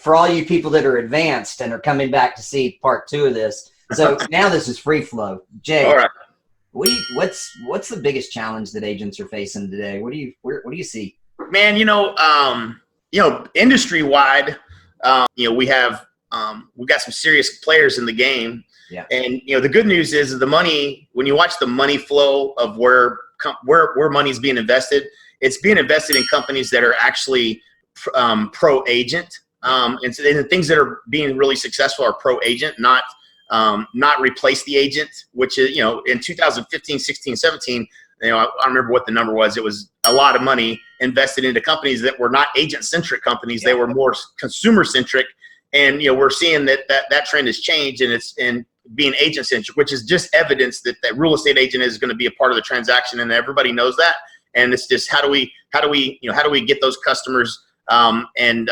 for all you people that are advanced and are coming back to see part 2 of this. So now this is free flow. Jay, all right. what's the biggest challenge that agents are facing today? What do you see? Man, industry wide, we have we've got some serious players in the game. Yeah. And the good news is the money, when you watch the money flow of where money is being invested, it's being invested in companies that are actually pro agent. And so the things that are being really successful are pro agent, not replace the agent, which is, in 2015, 16, 17, I remember what the number was. It was a lot of money invested into companies that were not agent-centric companies. They were more consumer-centric. And, we're seeing that trend has changed, and it's in being agent-centric, which is just evidence that that real estate agent is going to be a part of the transaction, and everybody knows that. And it's just how do we get those customers and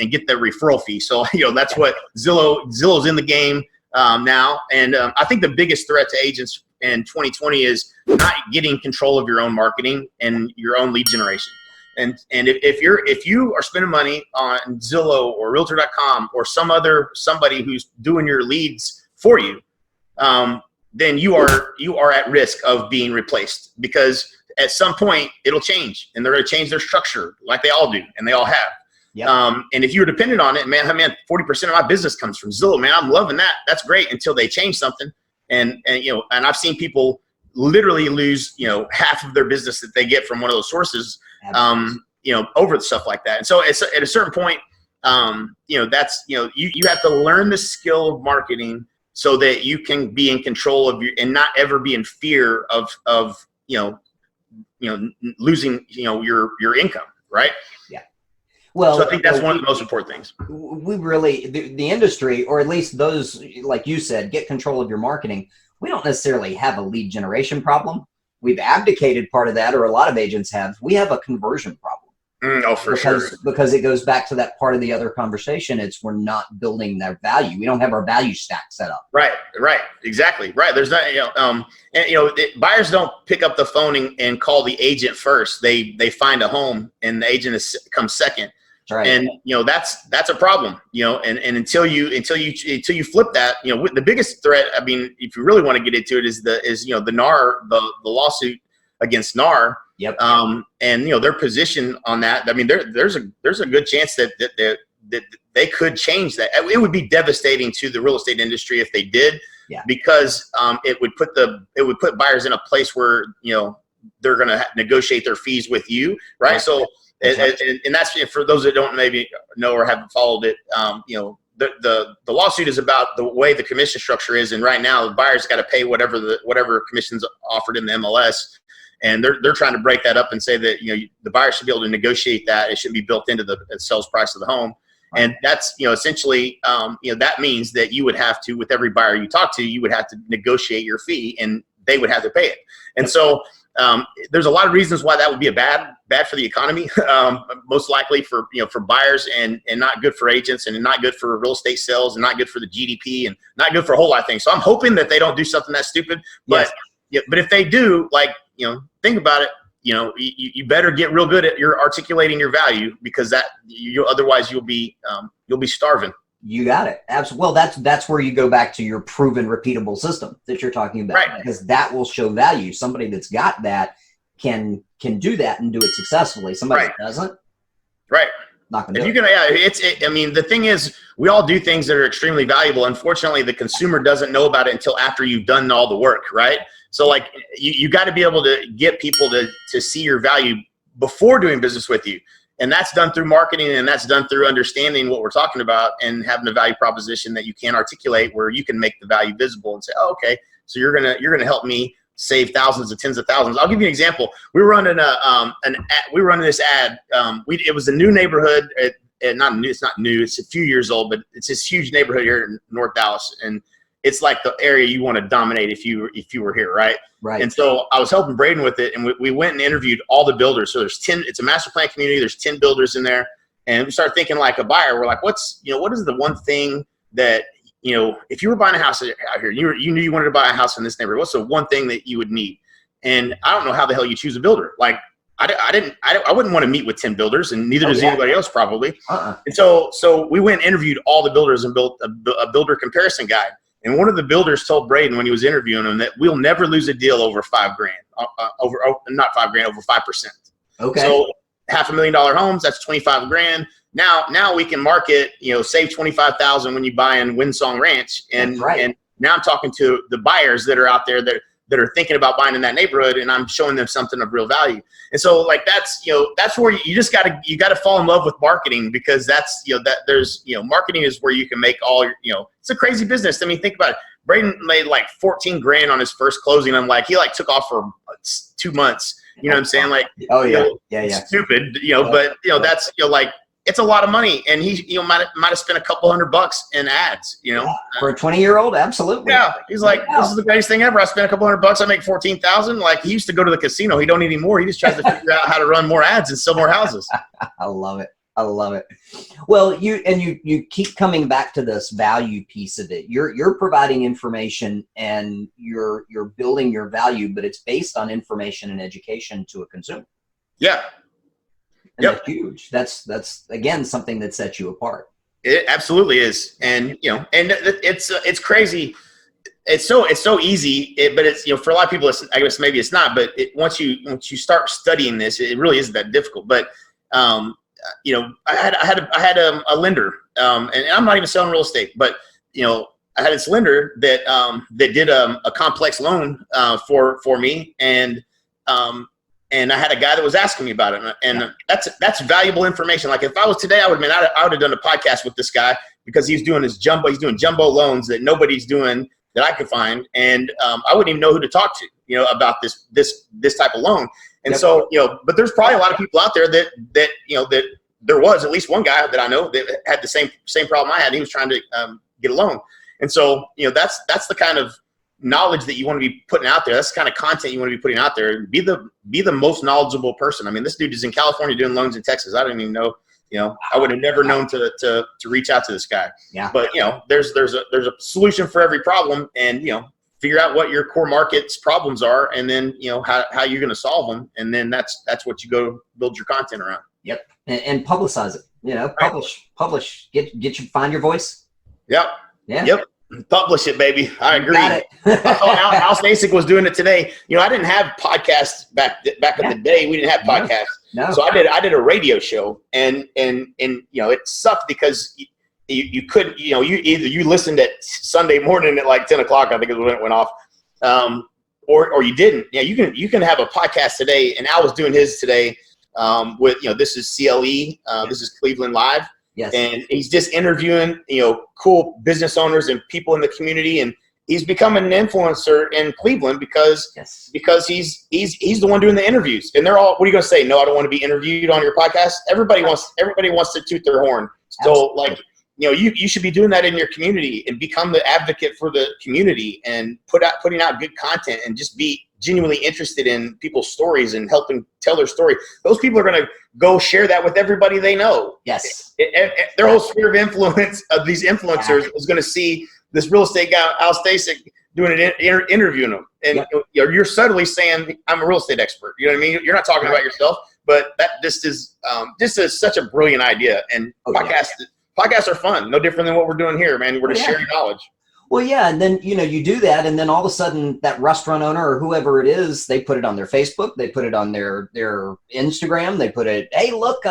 get the referral fee. So, that's what Zillow's in the game now. And I think the biggest threat to agents in 2020 is not getting control of your own marketing and your own lead generation. And if you are spending money on Zillow or Realtor.com or somebody who's doing your leads for you, then you are at risk of being replaced, because at some point it'll change, and they're going to change their structure like they all do, and they all have. Yep. And if you're dependent on it, man, 40% of my business comes from Zillow, man. I'm loving that. That's great until they change something. And I've seen people literally lose, half of their business that they get from one of those sources, over stuff like that. And so it's at a certain point, that's, you have to learn the skill of marketing so that you can be in control of and not ever be in fear of losing, your income. Right. Yeah. Well, so I think that's one of the most important things. We really, the industry, or at least those, like you said, get control of your marketing. We don't necessarily have a lead generation problem. We've abdicated part of that, or a lot of agents have. We have a conversion problem. For sure. Because it goes back to that part of the other conversation. It's we're not building their value. We don't have our value stack set up. Right. Exactly. Right. There's not, buyers don't pick up the phone and call the agent first. They find a home, and the agent comes second. Right. And that's a problem, and until you flip that, the biggest threat, if you really want to get into it, is the NAR, the lawsuit against NAR. Yep. And their position on that, there's a good chance that they could change that. It would be devastating to the real estate industry if they did. Yeah. Because it would put buyers in a place where they're going to negotiate their fees with you, right? So. And that's, for those that don't maybe know or haven't followed it, the lawsuit is about the way the commission structure is, and right now the buyer's got to pay whatever commissions offered in the MLS, and they're trying to break that up and say that the buyer should be able to negotiate that. It should be built into the sales price of the home, and that's essentially that means that you would have to, with every buyer you talk to, you would have to negotiate your fee, and they would have to pay it, and so. There's a lot of reasons why that would be bad for the economy, most likely for buyers, and not good for agents, and not good for real estate sales, and not good for the GDP, and not good for a whole lot of things. So I'm hoping that they don't do something that stupid. But but if they do, think about it. You better get real good at articulating your value, because otherwise you'll be starving. You got it. Absolutely. Well, that's where you go back to your proven, repeatable system that you're talking about, right? Because that will show value. Somebody that's got that can do that and do it successfully. Somebody that doesn't, right? Not gonna do it. The thing is, we all do things that are extremely valuable. Unfortunately, the consumer doesn't know about it until after you've done all the work, right? So you got to be able to get people to see your value before doing business with you. And that's done through marketing, and that's done through understanding what we're talking about and having a value proposition that you can articulate, where you can make the value visible and say, oh, okay, so you're gonna help me save thousands of tens of thousands. I'll give you an example. We were running this ad. It was a new neighborhood. It's not new. It's a few years old, but it's this huge neighborhood here in North Dallas, and it's like the area you want to dominate if you were here, right? Right. And so I was helping Braden with it, and we went and interviewed all the builders. So there's 10. It's a master plan community. There's 10 builders in there, and we started thinking like a buyer. We're like, what is the one thing that if you were buying a house out here, you knew you wanted to buy a house in this neighborhood, what's the one thing that you would need? And I don't know how the hell you choose a builder. Like, I wouldn't want to meet with 10 builders, and neither does anybody else probably. And so we went and interviewed all the builders and built a builder comparison guide. And one of the builders told Braden when he was interviewing him that we'll never lose a deal over $5,000, not $5,000, over 5%. Okay. So $500,000 homes, that's 25 grand. Now we can market, save 25,000 when you buy in Windsong Ranch. And, and now I'm talking to the buyers that are out there that are thinking about buying in that neighborhood, and I'm showing them something of real value. And so like, that's where you just gotta fall in love with marketing, because that's, marketing is where you can make all your, it's a crazy business. I mean, think about it. Braden made like 14 grand on his first closing. I'm like, he like took off for 2 months. You know what I'm saying? Like, stupid, but that's, like, it's a lot of money, and he, might have spent a couple $100 in ads, for a 20-year-old. Absolutely. Yeah. He's like, this is the greatest thing ever. I spent a couple $100. I make 14,000. Like, he used to go to the casino. He don't anymore. He just tries to figure out how to run more ads and sell more houses. I love it. I love it. Well, you keep coming back to this value piece of it. You're providing information, and you're building your value, but it's based on information and education to a consumer. Yeah. And that's huge. That's again something that sets you apart. It absolutely is, and and it's crazy. It's so easy, but it's for a lot of people, I guess maybe it's not. But once you start studying this, it really isn't that difficult. But I had a lender, and I'm not even selling real estate, but I had this lender that did a complex loan for me, and I had a guy that was asking me about it, and that's valuable information. Like, if I was today, I would have done a podcast with this guy, because he's doing jumbo loans that nobody's doing that I could find, and I wouldn't even know who to talk to, about this type of loan. And so, but there's probably a lot of people out there that there was at least one guy that I know that had the same problem I had. He was trying to get a loan, and so that's the kind of knowledge that you want to be putting out there. That's the kind of content you want to be putting out there. Be the most knowledgeable person. I mean, this dude is in California doing loans in Texas. I didn't even know. I would have never known to reach out to this guy. Yeah. But there's a solution for every problem, and figure out what your core market's problems are, and then how you're going to solve them, and then that's what you go build your content around. Yep. And publicize it. Publish. Get you find your voice. Yep. Yeah. Yep. Publish it, baby. I agree. Got it. I thought House Basic was doing it today. I didn't have podcasts back in the day. We didn't have podcasts. No. So I did a radio show, and it sucked because you couldn't, you listened at Sunday morning at like 10 o'clock, I think is when it went off. Or you didn't. Yeah, you can have a podcast today, and Al was doing his today with, this is CLE, this is Cleveland Live. Yes. And he's just interviewing, cool business owners and people in the community, and he's becoming an influencer in Cleveland because he's the one doing the interviews. And they're all, what are you going to say? No, I don't want to be interviewed on your podcast. Everybody wants to toot their horn. So Absolutely. You should be doing that in your community, and become the advocate for the community, and putting out good content, and just be genuinely interested in people's stories and helping tell their story. Those people are going to go share that with everybody they know. Yes. Their whole sphere of influence of these influencers is going to see this real estate guy, Al Stasic, doing an interviewing them. And you're subtly saying, I'm a real estate expert. You know what I mean? You're not talking about yourself, but this is such a brilliant idea. And podcasts are fun. No different than what we're doing here, man. We're just sharing knowledge. Well, yeah, and then, you do that, and then all of a sudden that restaurant owner or whoever it is, they put it on their Facebook, they put it on their Instagram, they put it, hey, look,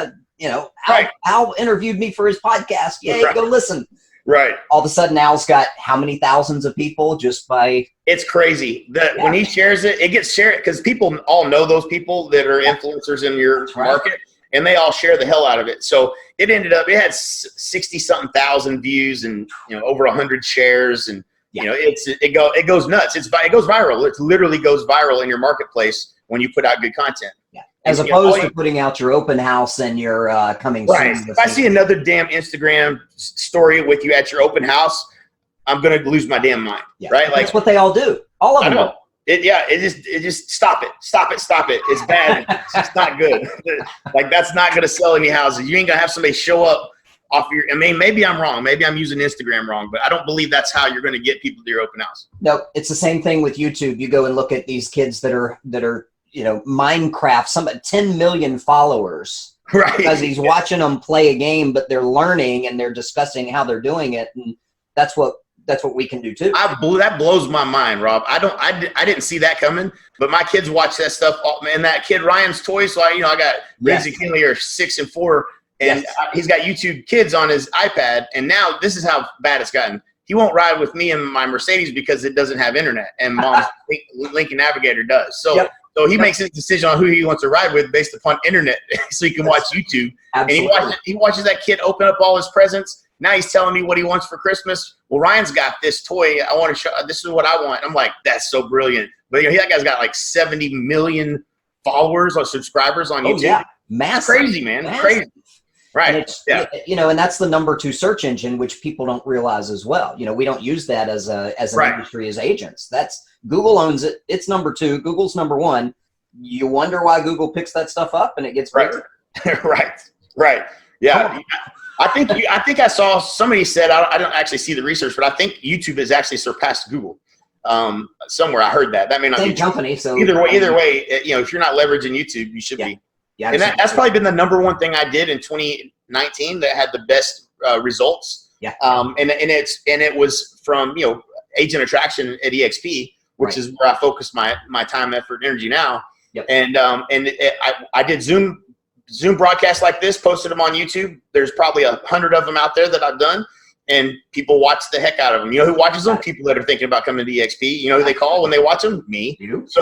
Al interviewed me for his podcast. Yay, go listen. Right. All of a sudden, Al's got how many thousands of people just by... It's crazy. When he shares it, it gets shared, because people all know those people that are influencers in your market. And they all share the hell out of it. So it had 60-something thousand views, and over 100 shares, and it goes nuts. It goes viral. It literally goes viral in your marketplace when you put out good content. Yeah. As opposed to putting out your open house and your coming soon. If I see another damn Instagram story with you at your open house, I'm gonna lose my damn mind. Yeah. Right? That's what they all do. All of them. I know. It just stop it. It's bad. It's just not good. Like, that's not going to sell any houses. You ain't going to have somebody show up off your, maybe I'm wrong. Maybe I'm using Instagram wrong, but I don't believe that's how you're going to get people to your open house. No, it's the same thing with YouTube. You go and look at these kids that are Minecraft, 10 million followers, Right. because he's watching them play a game, but they're learning and they're discussing how they're doing it. And that's what we can do too. That blows my mind, Rob. I didn't see that coming, but my kids watch that stuff. And that kid Ryan's Toys. So I got Reeves and Kinley are 6 and 4, and he's got YouTube Kids on his iPad. And now this is how bad it's gotten. He won't ride with me in my Mercedes because it doesn't have internet, and Mom's Lincoln Navigator does. So. So he makes his decision on who he wants to ride with based upon internet, so he can watch YouTube. Absolutely. And he watches that kid open up all his presents. Now he's telling me what he wants for Christmas. Well, Ryan's got this toy. I want to show. This is what I want. I'm like, that's so brilliant. But that guy's got like 70 million followers or subscribers on YouTube. Oh, yeah, massive. It's crazy, man. Massive. Crazy. Right. And and that's the #2 search engine, which people don't realize as well. We don't use that as an industry as agents. That's Google owns it. It's #2. Google's #1. You wonder why Google picks that stuff up and it gets bigger. Right. Yeah. I think I saw somebody said, I don't actually see the research, but I think YouTube has actually surpassed Google. Somewhere I heard that. That may not Same be company. So either way, if you're not leveraging YouTube, you should be. Yeah, and that's probably been the #1 thing I did in 2019 that had the best results. Yeah. And it was from agent attraction at EXP, which is where I focus my time, effort, and energy now. Yep. And I did Zoom broadcasts like this, posted them on YouTube. There's probably 100 of them out there that I've done, and people watch the heck out of them. You know who watches them? People that are thinking about coming to EXP. You know who they call when they watch them? Me. You. So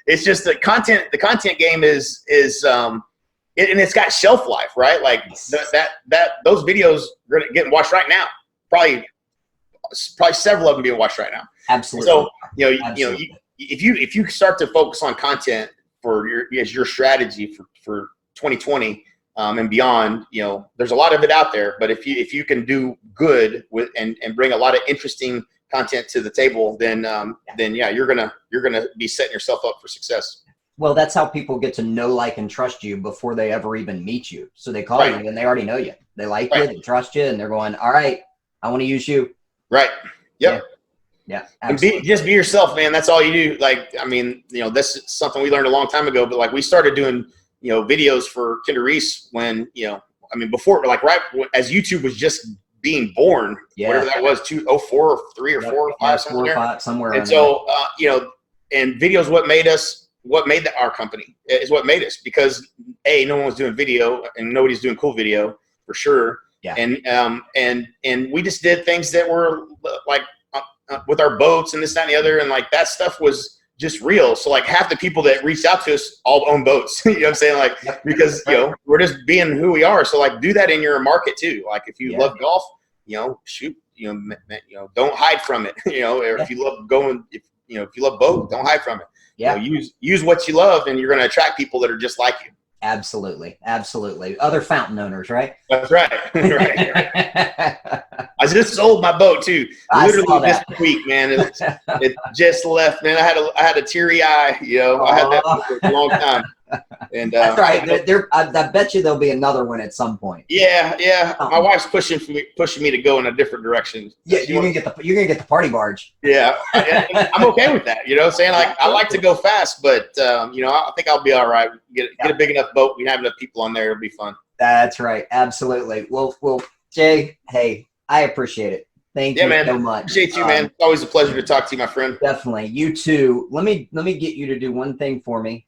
it's just the content. The content game is and it's got shelf life, right? Like those videos are getting watched right now. Probably several of them being watched right now. Absolutely. So if you start to focus on content for your strategy for 2020 and beyond, there's a lot of it out there. But if you can do good with and bring a lot of interesting content to the table, then you're gonna be setting yourself up for success. Well, that's how people get to know, like, and trust you before they ever even meet you. So they call you and they already know you. They like you, they trust you, and they're going, all right, I want to use you. Right. Yep. Yeah. And just be yourself, man. That's all you do. Like, I mean, that's something we learned a long time ago, but like we started doing, videos for Kinder Reese when, before, like right as YouTube was just being born, whatever that was, 2004 or 3 or 4 or 5, somewhere. And so, and videos, what made our company is what made us, because no one was doing video and nobody's doing cool video for sure. Yeah. And we just did things that were like, with our boats and this, that, and the other. And like that stuff was just real. So like half the people that reached out to us all own boats, you know what I'm saying? Like, because, we're just being who we are. So like do that in your market too. Like if you love golf, shoot, don't hide from it, or if you love going, if you love boat, don't hide from it. Yeah. Use what you love, and you're going to attract people that are just like you. Absolutely. Other fountain owners, right? That's right. I just sold my boat too. Literally this week, man. It just left, man. I had a teary eye. I had that for a long time. And that's right. I bet you there'll be another one at some point. Yeah. My wife's pushing me to go in a different direction. Yeah, you're gonna get the party barge. Yeah, I'm okay with that. Saying like I like to go fast, but I think I'll be all right. Get a big enough boat. We have enough people on there. It'll be fun. That's right. Absolutely. Well, Jay. Hey, I appreciate it. Thank you so much. Appreciate you, man. It's always a pleasure to talk to you, my friend. Definitely. You too. Let me get you to do one thing for me.